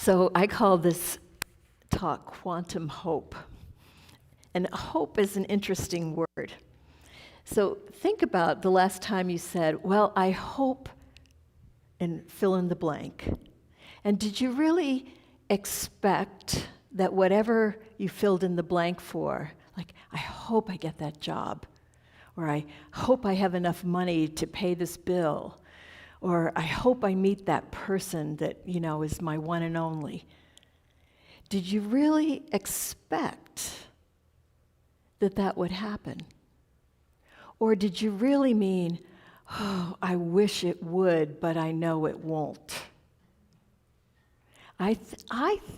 So I call this talk quantum hope. And hope is an interesting word. So think about the last time you said, well, I hope, and fill in the blank. And did you really expect that whatever you filled in the blank for, like, I hope I get that job, or I hope I have enough money to pay this bill, or I hope I meet that person that, is my one and only. Did you really expect that that would happen? Or did you really mean, oh, I wish it would, but I know it won't? I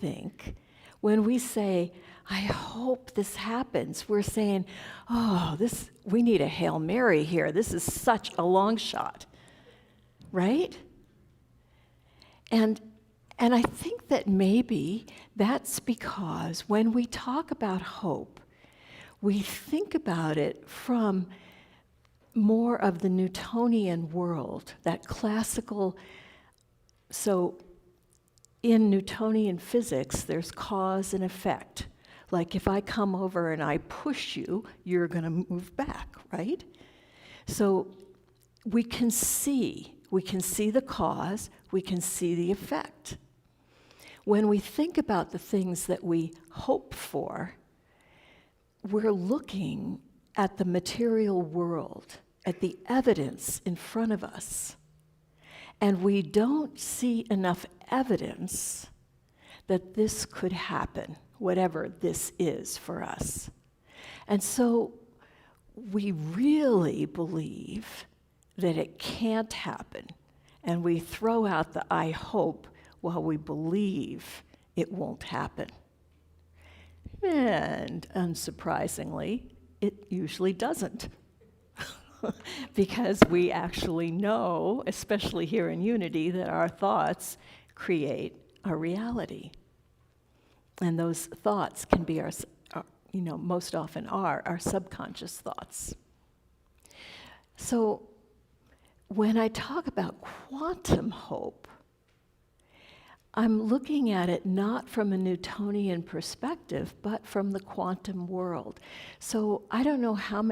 think when we say, I hope this happens, we're saying, oh, we need a Hail Mary here. This is such a long shot, right? And I think that maybe that's because when we talk about hope, we think about it from more of the Newtonian world, that classical. So in Newtonian physics, there's cause and effect. Like if I come over and I push you, you're going to move back, right? So we can see the cause, we can see the effect. When we think about the things that we hope for, we're looking at the material world, at the evidence in front of us. And we don't see enough evidence that this could happen, whatever this is for us. And so we really believe that it can't happen. And we throw out the I hope while we believe it won't happen. And unsurprisingly, it usually doesn't. Because we actually know, especially here in Unity, that our thoughts create our reality. And those thoughts can be most often are our subconscious thoughts. So when I talk about quantum hope, I'm looking at it not from a Newtonian perspective, but from the quantum world. So I don't know how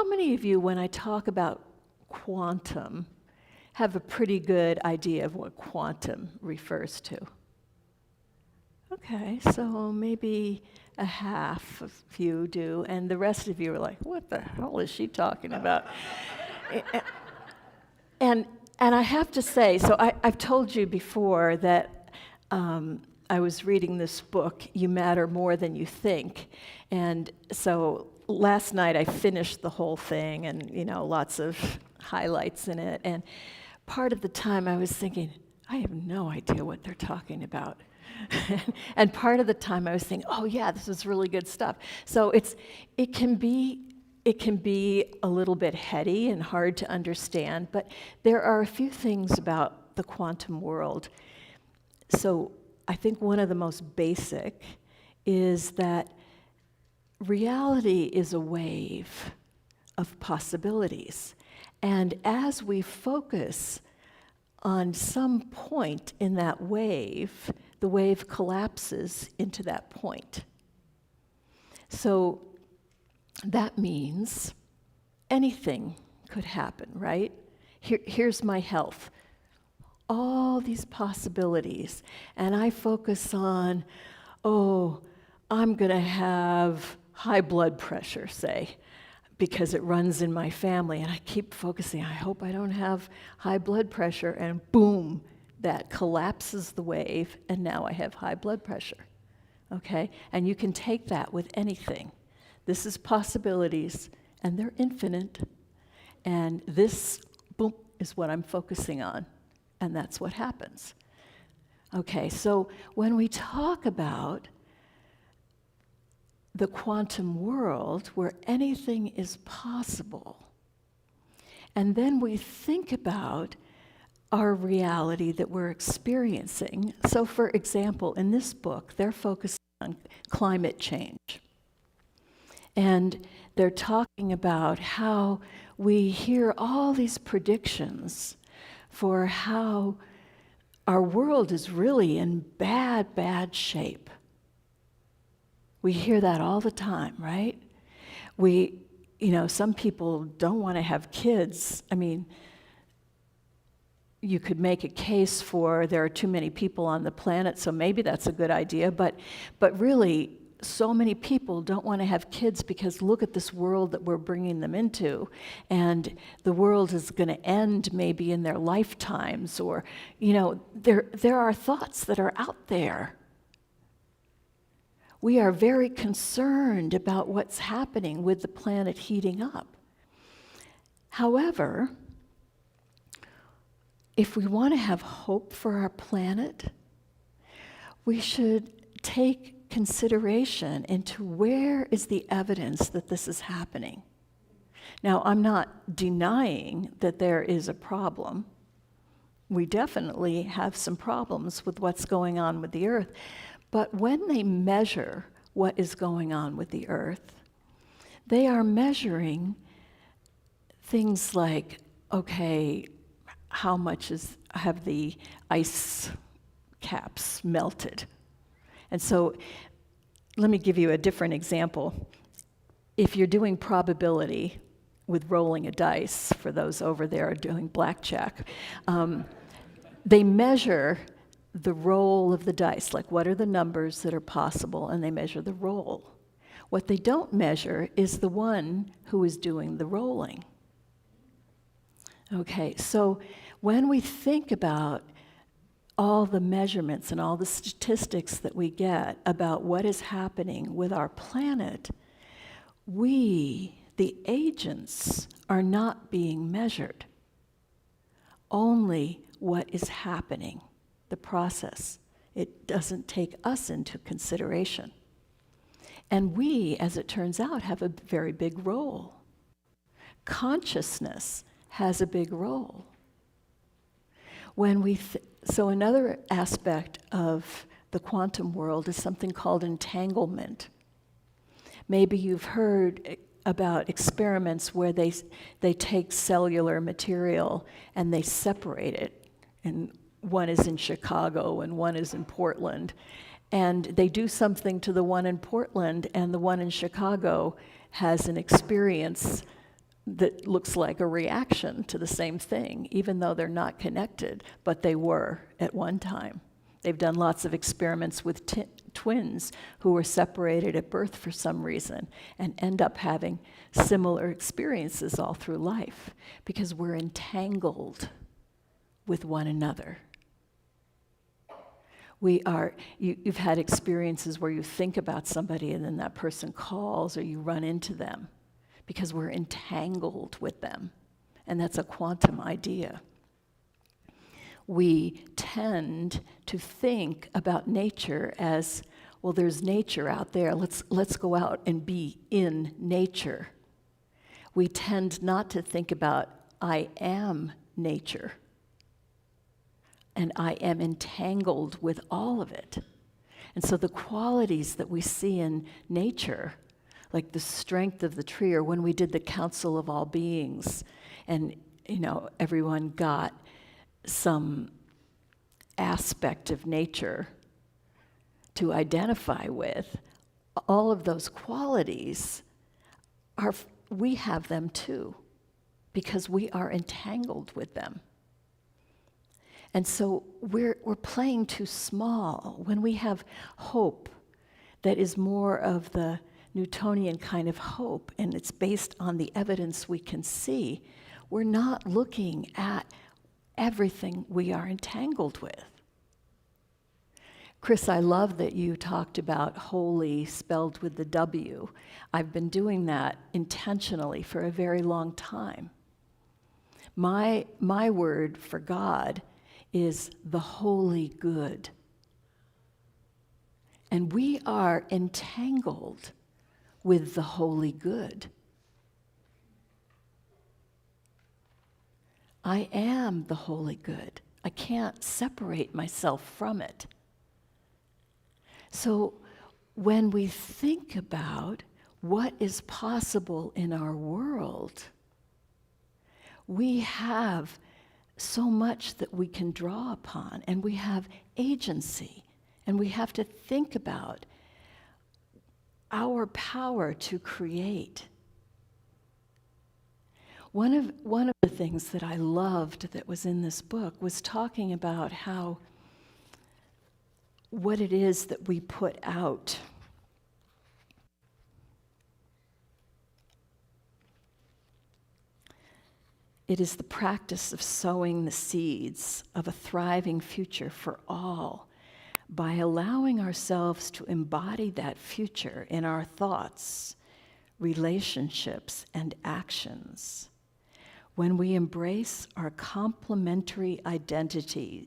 many of you, when I talk about quantum, have a pretty good idea of what quantum refers to. Okay, so maybe a half of you do, and the rest of you are like, what the hell is she talking about? And I have to say, so I've told you before that I was reading this book, You Matter More Than You Think, and so last night I finished the whole thing, and lots of highlights in it, and part of the time I was thinking, I have no idea what they're talking about. And part of the time I was thinking, oh yeah, this is really good stuff. So it can be a little bit heady and hard to understand, but there are a few things about the quantum world. So I think one of the most basic is that reality is a wave of possibilities. And as we focus on some point in that wave, the wave collapses into that point. So that means anything could happen, right? Here's my health. All these possibilities, and I focus on, I'm going to have high blood pressure, say, because it runs in my family, and I keep focusing, I hope I don't have high blood pressure, and boom, that collapses the wave, and now I have high blood pressure, okay? And you can take that with anything. This is possibilities, and they're infinite, and this, boom, is what I'm focusing on. And that's what happens. Okay, so when we talk about the quantum world where anything is possible, and then we think about our reality that we're experiencing. So for example, in this book, they're focusing on climate change. And they're talking about how we hear all these predictions for how our world is really in bad, bad shape. We hear that all the time, right? Some people don't want to have kids. I mean, you could make a case for there are too many people on the planet, so maybe that's a good idea, but really, so many people don't want to have kids because look at this world that we're bringing them into, and the world is going to end maybe in their lifetimes, or, there are thoughts that are out there. We are very concerned about what's happening with the planet heating up. However, if we want to have hope for our planet, we should take consideration into where is the evidence that this is happening. Now, I'm not denying that there is a problem. We definitely have some problems with what's going on with the earth. But when they measure what is going on with the earth, they are measuring things like, okay, how much have the ice caps melted? And so let me give you a different example. If you're doing probability with rolling a dice, for those over there doing blackjack, they measure the roll of the dice, like what are the numbers that are possible, and they measure the roll. What they don't measure is the one who is doing the rolling. Okay, so when we think about all the measurements and all the statistics that we get about what is happening with our planet, we, the agents, are not being measured. Only what is happening, the process. It doesn't take us into consideration. And we, as it turns out, have a very big role. Consciousness has a big role. So another aspect of the quantum world is something called entanglement. Maybe you've heard about experiments where they take cellular material and they separate it. And one is in Chicago and one is in Portland. And they do something to the one in Portland, and the one in Chicago has an experience that looks like a reaction to the same thing, even though they're not connected, but they were at one time. They've done lots of experiments with twins who were separated at birth for some reason and end up having similar experiences all through life because we're entangled with one another. You've had experiences where you think about somebody and then that person calls or you run into them because we're entangled with them. And that's a quantum idea. We tend to think about nature as, well, there's nature out there. Let's go out and be in nature. We tend not to think about, I am nature. And I am entangled with all of it. And so the qualities that we see in nature, like the strength of the tree, or when we did the Council of All Beings, and everyone got some aspect of nature to identify with, all of those qualities we have them too, because we are entangled with them. And so we're playing too small. When we have hope that is more of the Newtonian kind of hope, and it's based on the evidence we can see, we're not looking at everything we are entangled with. Chris, I love that you talked about holy spelled with the W. I've been doing that intentionally for a very long time. My word for God is the holy good. And we are entangled with the holy good. I am the holy good. I can't separate myself from it. So when we think about what is possible in our world, we have so much that we can draw upon, and we have agency, and we have to think about our power to create. One of the things that I loved that was in this book was talking about how what it is that we put out. It is the practice of sowing the seeds of a thriving future for all by allowing ourselves to embody that future in our thoughts, relationships, and actions. When we embrace our complementary identities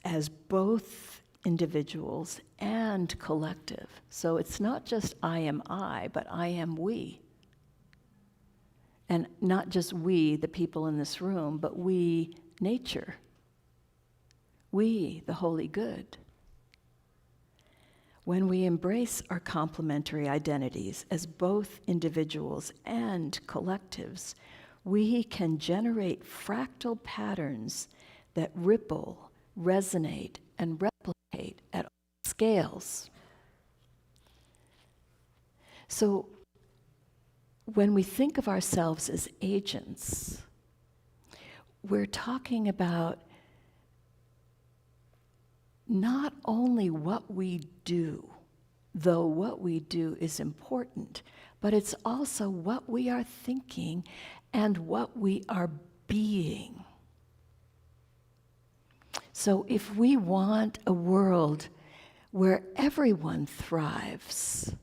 as both individuals and collective. So it's not just I am I, but I am we. And not just we, the people in this room, but we, nature. We, the holy good. When we embrace our complementary identities as both individuals and collectives, we can generate fractal patterns that ripple, resonate, and replicate at all scales. So, when we think of ourselves as agents, we're talking about not only what we do, though what we do is important, but it's also what we are thinking and what we are being. So if we want a world where everyone thrives,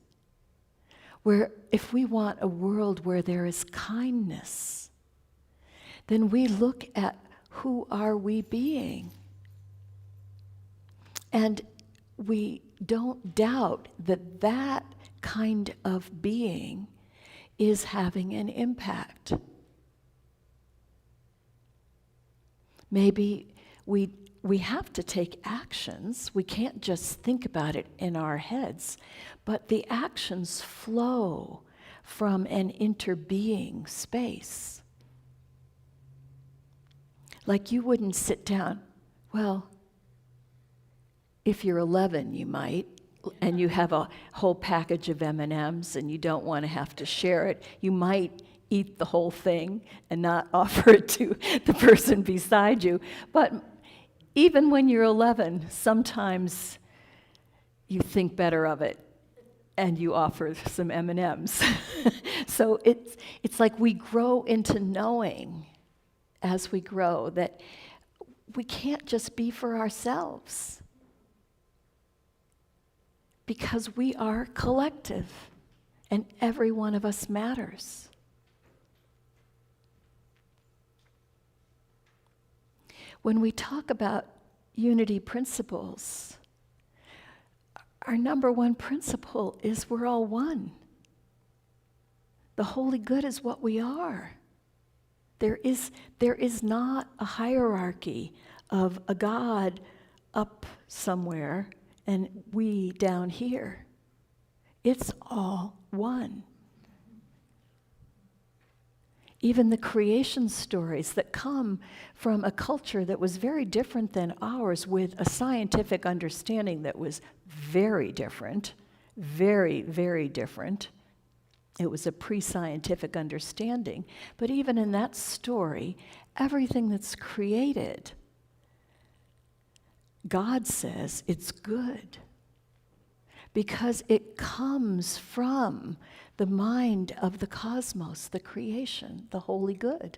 if we want a world where there is kindness, then we look at who are we being. And we don't doubt that that kind of being is having an impact. Maybe we have to take actions. We can't just think about it in our heads, but the actions flow from an interbeing space. Like you wouldn't sit down, well, if you're 11, you might, and you have a whole package of M&Ms and you don't want to have to share it, you might eat the whole thing and not offer it to the person beside you. But even when you're 11, sometimes you think better of it and you offer some M&Ms. So it's like we grow into knowing as we grow that we can't just be for ourselves, because we are collective and every one of us matters. When we talk about unity principles, our number one principle is we're all one. The holy good is what we are. There is not a hierarchy of a God up somewhere and we down here. It's all one. Even the creation stories that come from a culture that was very different than ours, with a scientific understanding that was very different, very, very different. It was a pre-scientific understanding. But even in that story, everything that's created, God says it's good because it comes from the mind of the cosmos, the creation, the holy good.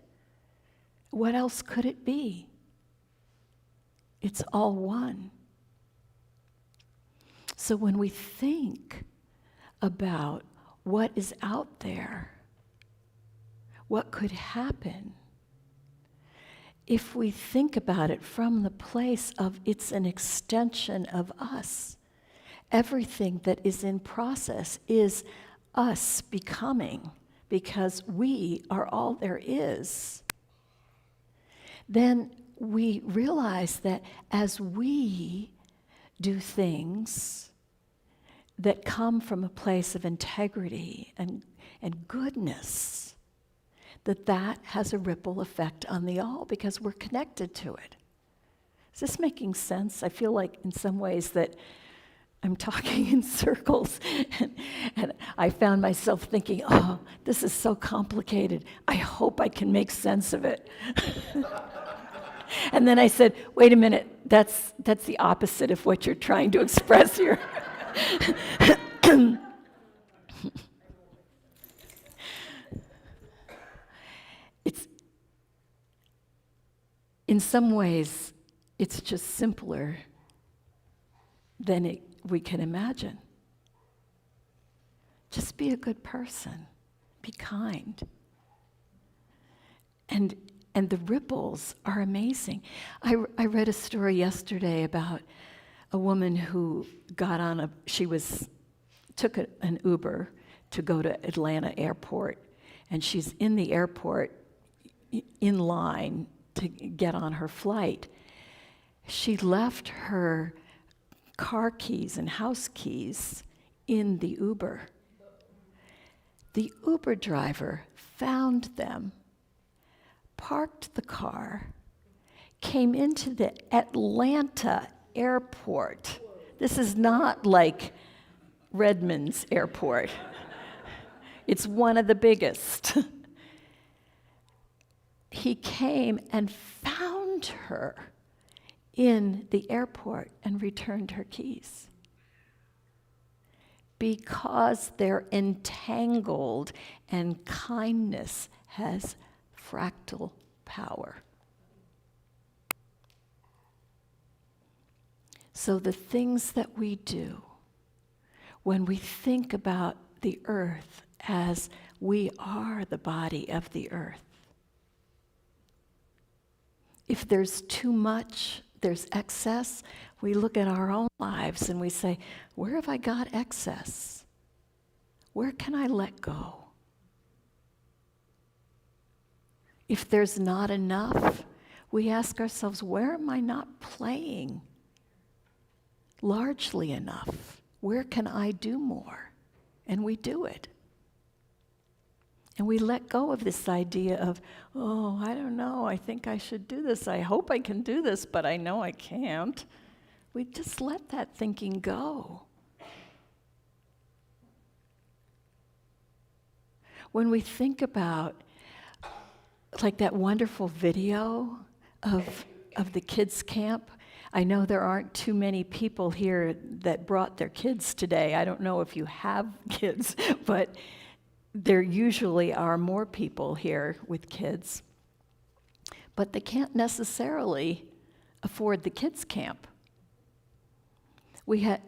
What else could it be? It's all one. So when we think about what is out there, what could happen, if we think about it from the place of it's an extension of us, everything that is in process is us becoming, because we are all there is, then we realize that as we do things that come from a place of integrity and goodness, that has a ripple effect on the all because we're connected to it. Is this making sense? I feel like in some ways that I'm talking in circles, and I found myself thinking, oh, this is so complicated. I hope I can make sense of it. And then I said, wait a minute, that's the opposite of what you're trying to express here. It's, in some ways, it's just simpler than we can imagine. Just be a good person. Be kind. And the ripples are amazing. I read a story yesterday about a woman who got on took an Uber to go to Atlanta airport, and she's in the airport in line to get on her flight. She left her car keys and house keys in the Uber. The Uber driver found them, parked the car, came into the Atlanta airport. This is not like Redmond's airport. It's one of the biggest. He came and found her in the airport and returned her keys. Because they're entangled and kindness has fractal power. So the things that we do when we think about the earth as we are the body of the earth, if there's too much, there's excess, we look at our own lives and we say, where have I got excess? Where can I let go? If there's not enough, we ask ourselves, where am I not playing largely enough? Where can I do more? And we do it. And we let go of this idea of, oh, I don't know, I think I should do this. I hope I can do this, but I know I can't. We just let that thinking go. When we think about, like that wonderful video of the kids' camp, I know there aren't too many people here that brought their kids today. I don't know if you have kids, but there usually are more people here with kids. But they can't necessarily afford the kids' camp.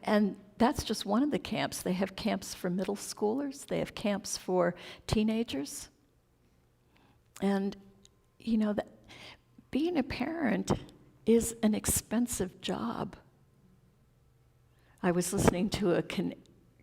And that's just one of the camps. They have camps for middle schoolers. They have camps for teenagers. And, you know, being a parent is an expensive job. I was listening to a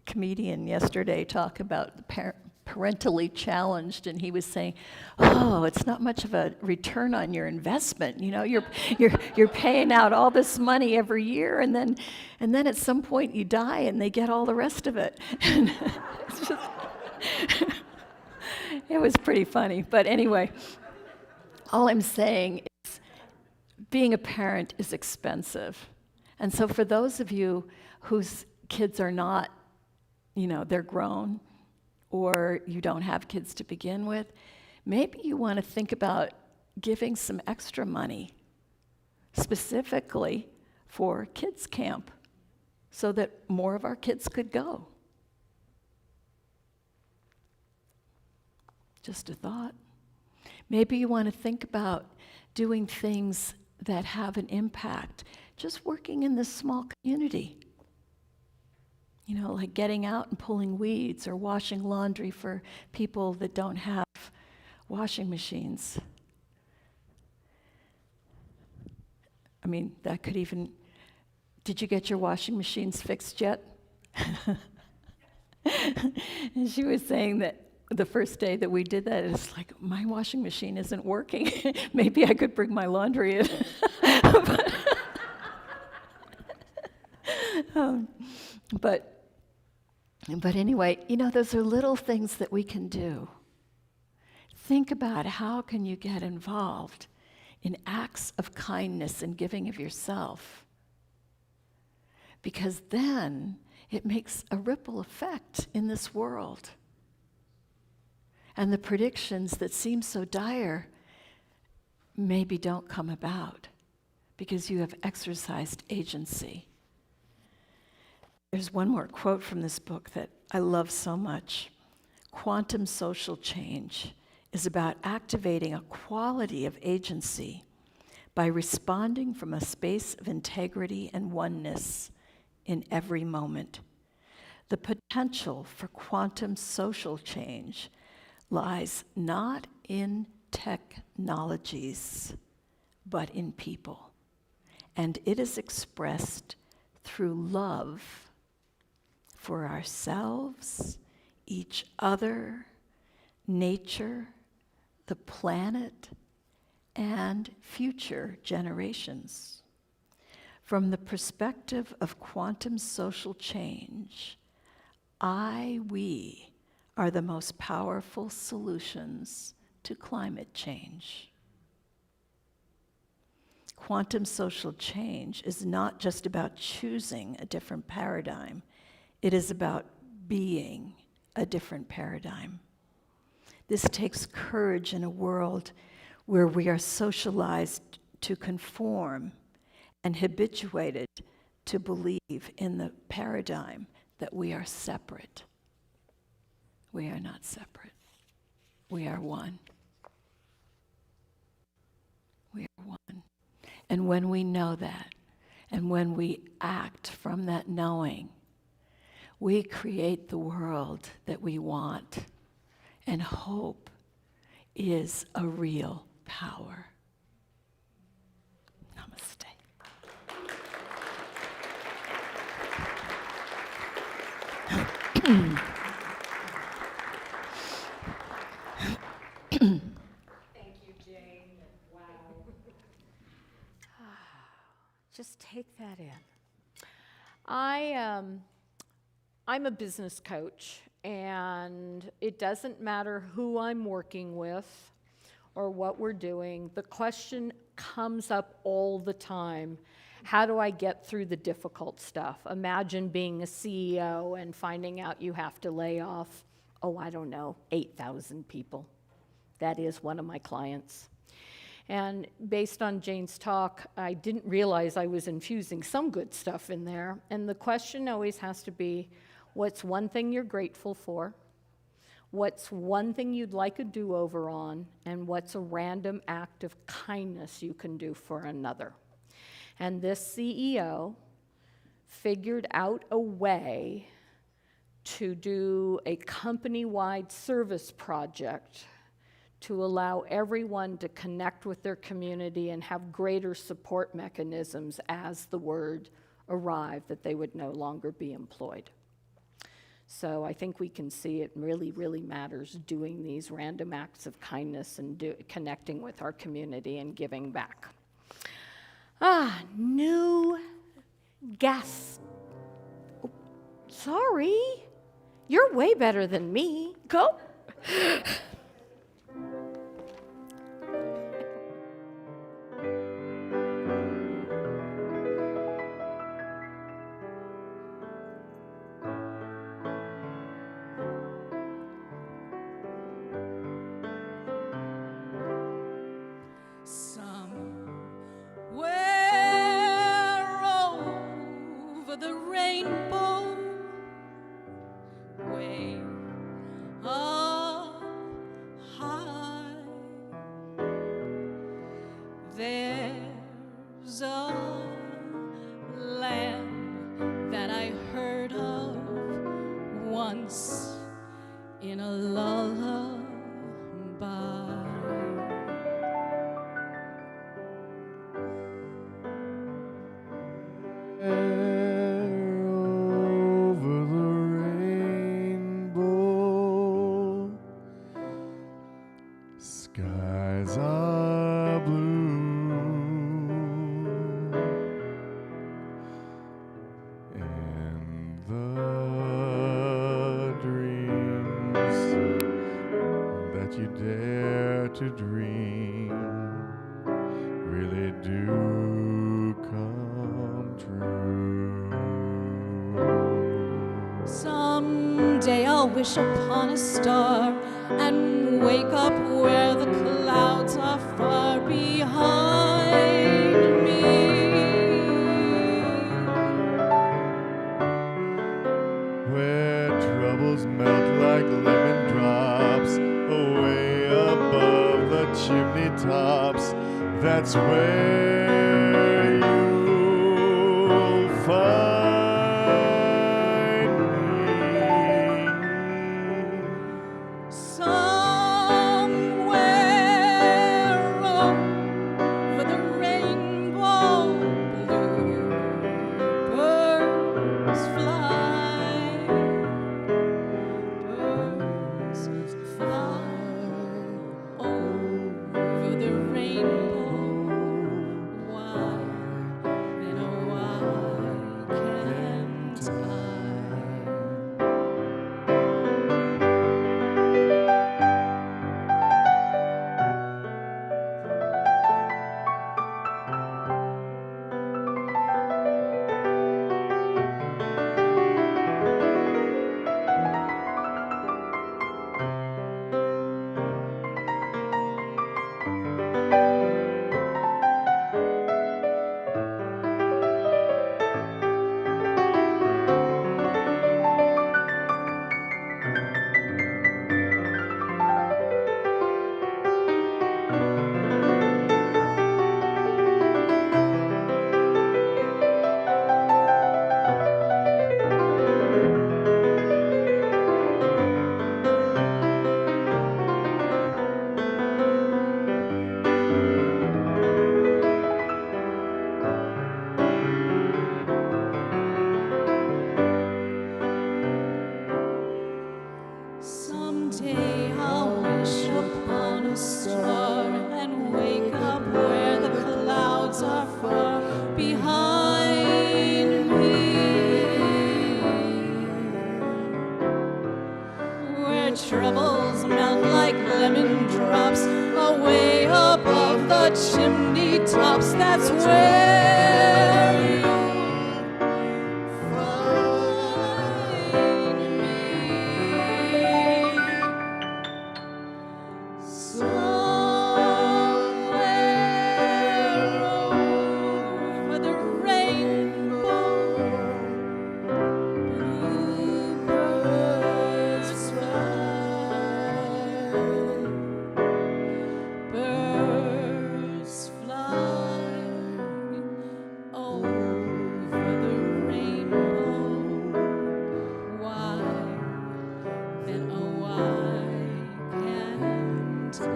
comedian yesterday talk about the parentally challenged, and he was saying, oh, it's not much of a return on your investment. You know, you're paying out all this money every year, and then at some point you die and they get all the rest of it. And it's just it was pretty funny. But anyway, all I'm saying is being a parent is expensive. And so for those of you whose kids are not, you know, they're grown, or you don't have kids to begin with, maybe you want to think about giving some extra money specifically for kids' camp so that more of our kids could go. Just a thought. Maybe you want to think about doing things that have an impact, just working in this small community. You know, like getting out and pulling weeds or washing laundry for people that don't have washing machines. I mean, that could even, did you get your washing machines fixed yet? And she was saying that the first day that we did that, it's like, my washing machine isn't working. Maybe I could bring my laundry in. But anyway, you know, those are little things that we can do. think about how can you get involved in acts of kindness and giving of yourself. Because then it makes a ripple effect in this world. And the predictions that seem so dire maybe don't come about because you have exercised agency. There's one more quote from this book that I love so much. Quantum social change is about activating a quality of agency by responding from a space of integrity and oneness in every moment. The potential for quantum social change lies not in technologies, but in people. And it is expressed through love for ourselves, each other, nature, the planet, and future generations. From the perspective of quantum social change, we are the most powerful solutions to climate change. Quantum social change is not just about choosing a different paradigm, it is about being a different paradigm. This takes courage in a world where we are socialized to conform and habituated to believe in the paradigm that we are separate. We are not separate. We are one. We are one. And when we know that, and when we act from that knowing, we create the world that we want. And hope is a real power. Namaste. Thank you, Jane. Wow. Just take that in. I'm a business coach, and it doesn't matter who I'm working with or what we're doing. The question comes up all the time. How do I get through the difficult stuff? Imagine being a CEO and finding out you have to lay off, 8,000 people. That is one of my clients. And based on Jane's talk, I didn't realize I was infusing some good stuff in there. And the question always has to be, what's one thing you're grateful for? What's one thing you'd like a do-over on? And what's a random act of kindness you can do for another? And this CEO figured out a way to do a company-wide service project to allow everyone to connect with their community and have greater support mechanisms as the word arrived that they would no longer be employed. So I think we can see it really, really matters doing these random acts of kindness and connecting with our community and giving back. New guest. Oh, sorry, you're way better than me. Go. Somewhere over the rainbow, way up high, there's a land that I heard of once in a lullaby. Over the rainbow, skies are blue, and the dreams that you dare to dream really do come true. Someday I'll wish upon a star and wake up where the clouds are far behind me. Where troubles melt like lemon drops away above the chimney tops. That's where you'll find me. Somewhere over the rainbow, bluebirds fly. Birds fly over the rainbow. Why, then oh why can't I? Someday I'll wish upon a star and wake up where the clouds are far behind me, where troubles melt like lemon drops away above the chimney tops. That's where you'll find me. Somewhere over the rainbow, bluebirds fly. Birds fly over the rainbow. Why, then oh why can't I?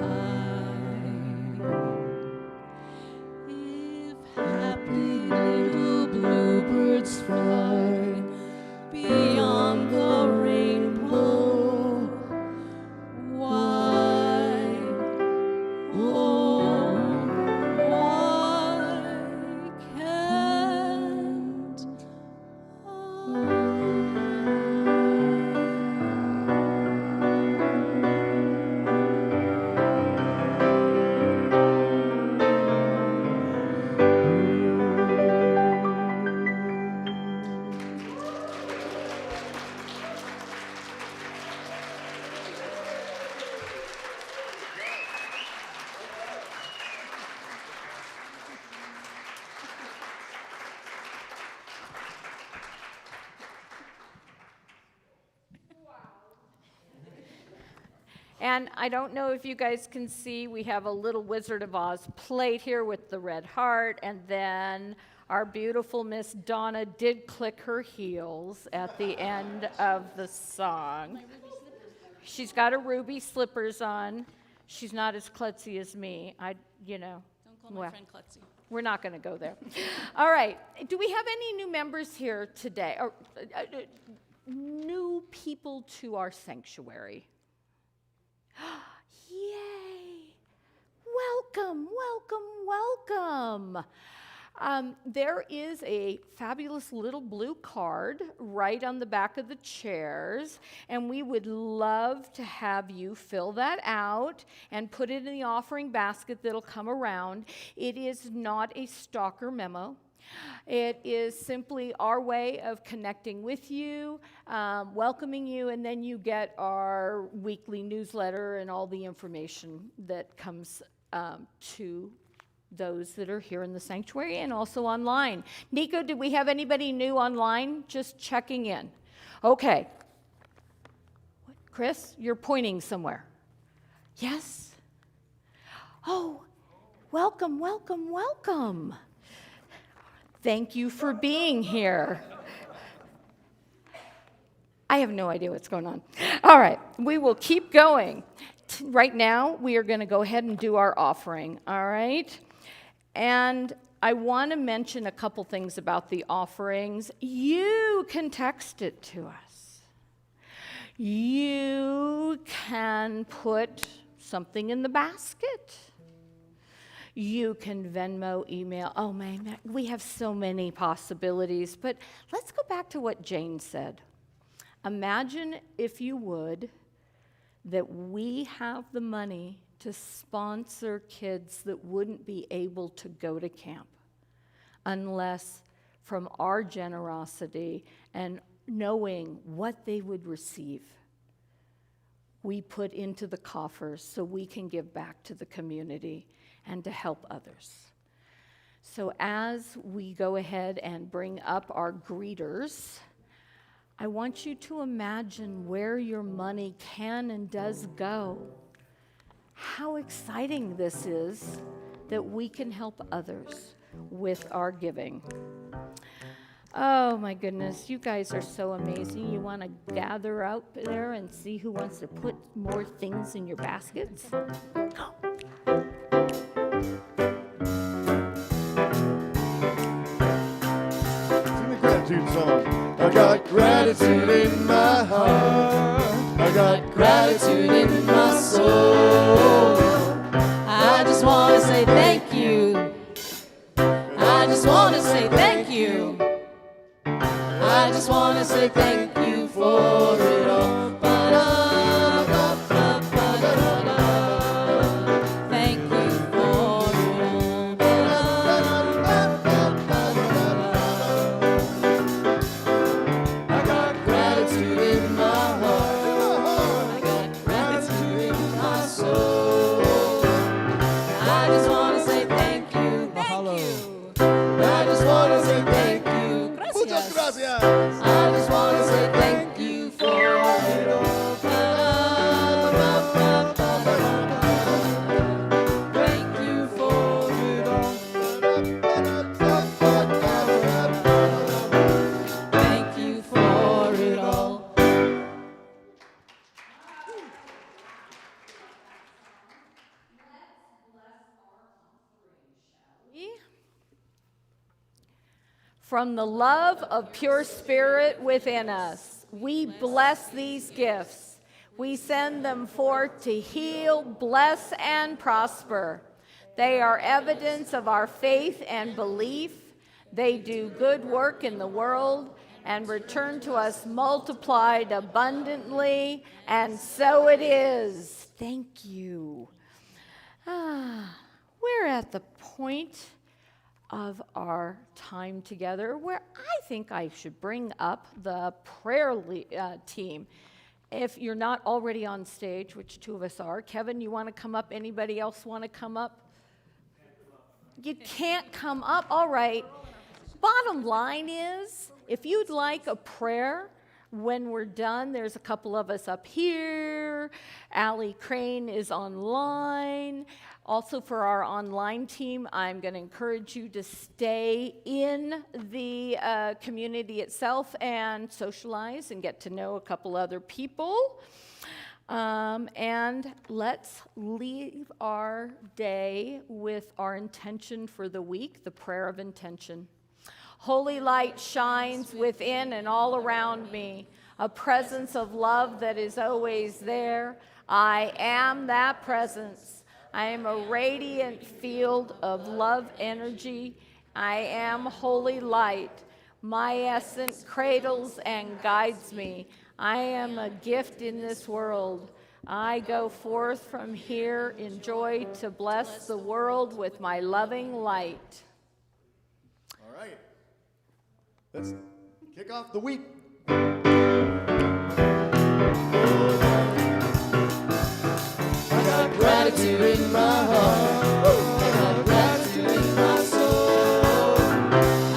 If happy little bluebirds fly beyond the rainbow, why, oh, why can't And I don't know if you guys can see, we have a little Wizard of Oz plate here with the red heart, and then our beautiful Miss Donna did click her heels at the end of the song. She's got her ruby slippers on. She's not as klutzy as me. Don't call my Well. friend klutzy. We're not going to go there. All right. Do we have any new members here today? Or new people to our sanctuary? Yay! Welcome, welcome, welcome. There is a fabulous little blue card right on the back of the chairs, and we would love to have you fill that out and put it in the offering basket that'll come around. It is not a stalker memo. It is simply our way of connecting with you, welcoming you, and then you get our weekly newsletter and all the information that comes to those that are here in the sanctuary and also online. Nico, did we have anybody new online? Just checking in. Okay. Chris, you're pointing somewhere. Yes? Oh, welcome, welcome, welcome. Thank you for being here. I have no idea what's going on. All right, we will keep going. Right now, we are going to go ahead and do our offering, all right? And I want to mention a couple things about the offerings. You can text it to us. You can put something in the basket. You can Venmo, email. Oh, man, we have so many possibilities. But let's go back to what Jane said. Imagine, if you would, that we have the money to sponsor kids that wouldn't be able to go to camp unless from our generosity and knowing what they would receive, we put into the coffers so we can give back to the community and to help others. So as we go ahead and bring up our greeters, I want you to imagine where your money can and does go. How exciting this is that we can help others with our giving. Oh my goodness, you guys are so amazing. You want to gather out there and see who wants to put more things in your baskets? Gratitude song. I got gratitude in my heart. I got gratitude in my soul. I just want to say thank you. I just want to say thank you. I just want to say thank you for it all. Thank you for it all. I got gratitude in my heart. I got gratitude in my soul. I just want to say thank you. Thank you. I just want to say thank you. Gracias. Gracias. I just want to say thank you for it all. Thank you for it all. Thank you for it all. From the love of pure spirit within us, we bless these gifts. We send them forth to heal, bless, and prosper. They are evidence of our faith and belief. They do good work in the world and return to us multiplied abundantly, and so it is. Thank you. We're at the point of our time together where I think I should bring up the prayer team. If you're not already on stage, which two of us are, Kevin, you want to come up? Anybody else want to come up? You can't come up? All right. Bottom line is, if you'd like a prayer when we're done, there's a couple of us up here. Allie Crane is online. Also, for our online team, I'm going to encourage you to stay in the community itself and socialize and get to know a couple other people. And let's leave our day with our intention for the week, the prayer of intention. Holy light shines within and all around me, a presence of love that is always there. I am that presence. I am a radiant field of love energy. I am holy light. My essence cradles and guides me. I am a gift in this world. I go forth from here in joy to bless the world with my loving light. All right. Let's kick off the week. I got gratitude in my heart. I got gratitude in my soul.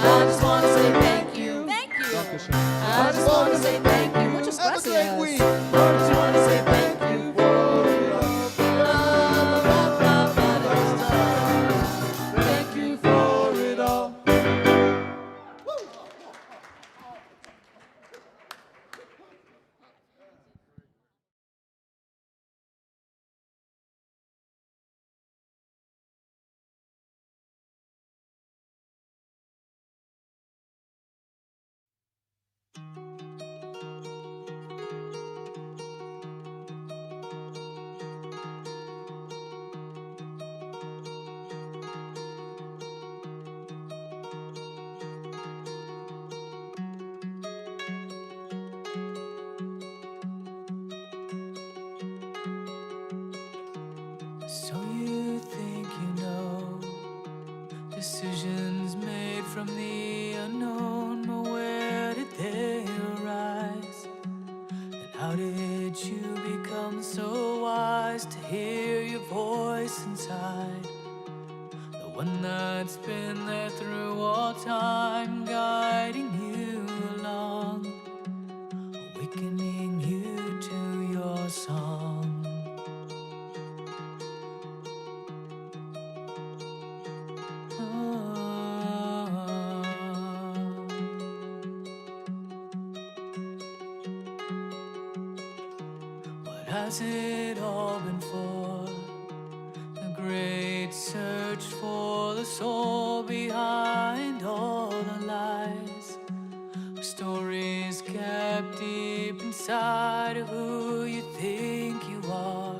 I just want to say thank you. Thank you. I just want to say thank you. Muchas Have a great gracias. week. I just want to say thank you for it all. Thank you for it all. So you think you know decisions made from the unknown, but where did they arise? And how did you become so wise to hear your voice inside? The one that's been there through all time, guiding you along, awakening you to your song. What has it all been for? The great search for the soul behind all the lies. Stories kept deep inside of who you think you are.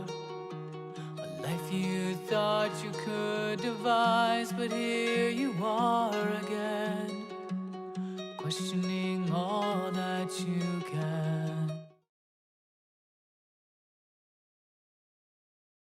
A life you thought you could devise, but here you are again, questioning all that you can.